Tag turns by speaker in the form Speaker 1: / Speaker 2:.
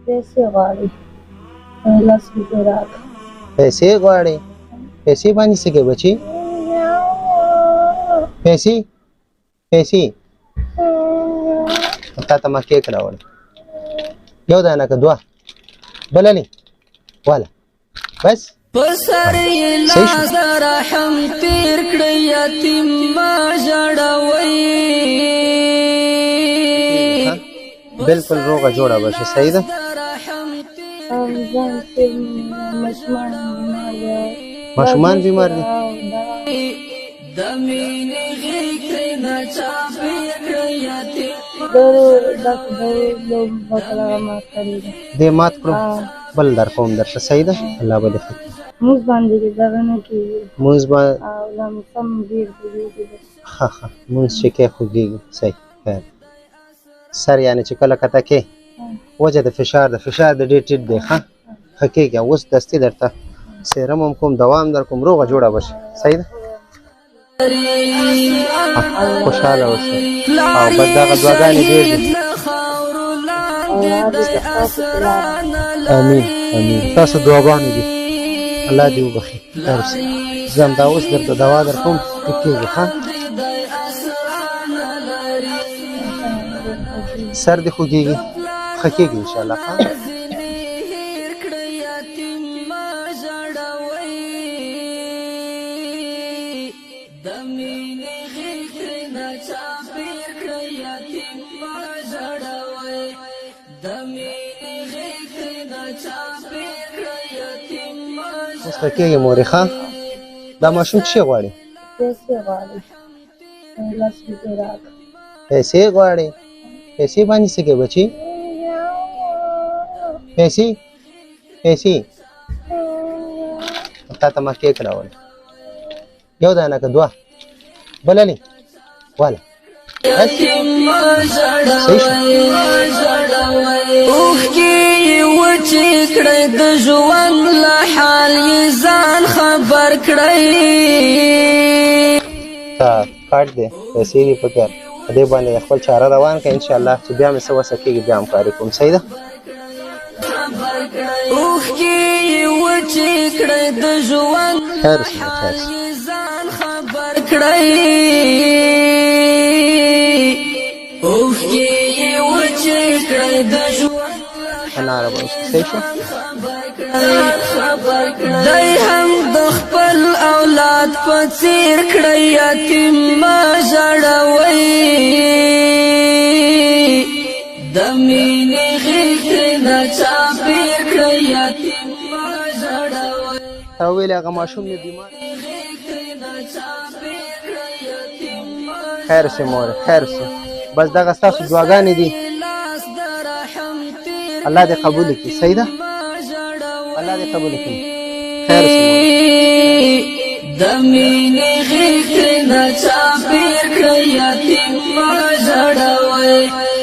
Speaker 1: پیسې غواړي لاس روپۍ راکړه
Speaker 2: پیسې غواړي پیسې باندې څه کوي بچي پیسې تا ته ما کیک راوړ یو دانه که دوه بللې والا بس
Speaker 3: پسر لاس رحم تیر کړی یتیم ما ژړوي
Speaker 2: بالکل روغه جوړه بشه صحیح ده
Speaker 1: ځان کې
Speaker 2: ماشومان بیمار دي
Speaker 3: د مینې غېږ نه چا پیر کړی یتیم
Speaker 2: دې مات کړو بل در کوم درته صحیح ده الله به دې ښه کړي
Speaker 1: موږ باندې دغه نه کېږي
Speaker 2: مونځ به
Speaker 1: او دا سم ډېر کېږي
Speaker 2: ښه ښه مونځ چې کې خوږېږي صحیح خیر سر یعنې چې کله کته کې وجه د فشار د ډېر ټیټ دی ښه ښه کېږي اوس دستي درته سیرم هم کوم دوام در کوم روغه جوړه بشه صحیح ده خوشحاله اوسئ او بس دغه دعاګانې ډېر دي امین امین تاسو دعاګانې دي الله دې وبخي خیر اوسئ زه همدا اوس درته دوا در کوم ښه کېږي ښه سر دې خوږېږي ښه کېږي انشاءالله ښه اوس ښه کېږي مورې ښه دا ماشوم څه شی غواړي
Speaker 1: پیسې غواړي لاس روپۍ راکړه
Speaker 2: پیسې غواړي پیسې باندې څه کوي بچي پیسې تا ته ما کیک راوړ یو دانه که دوه بللې والا بس صحیح شو
Speaker 3: اوښکې یې وچې کړی د ژوند له حال یې ځان خبر کړی
Speaker 2: کارت دی پیسې دي پکې په دې باندې خپل چاره روان کړه انشاءالله چې بیا مې څه وسه کېږي بیا همکاري کوم صحیح ده
Speaker 3: اوښکې یې وچې کړی د ژوند
Speaker 2: خیر اوسه خیر
Speaker 3: ځان خبر کړی اوښکې یې وچې کړی د ژوند
Speaker 2: اناره به اوسه صحیح شو
Speaker 3: دی هم د خپل اولاد په څیر کړی یتیم ما ژړوي د مینې غېږ نه چا پیر کړی یتیم ما ژړوي
Speaker 2: تا وویل هغه ماشوم مې بیمار خیر اوسې مورې خیر اوسې بس دغه ستاسو دعاګانې دي الله دې قبول کړي صحیح ده الله دې قبول کړي خیر اوسې مورې
Speaker 3: د مینې غېږ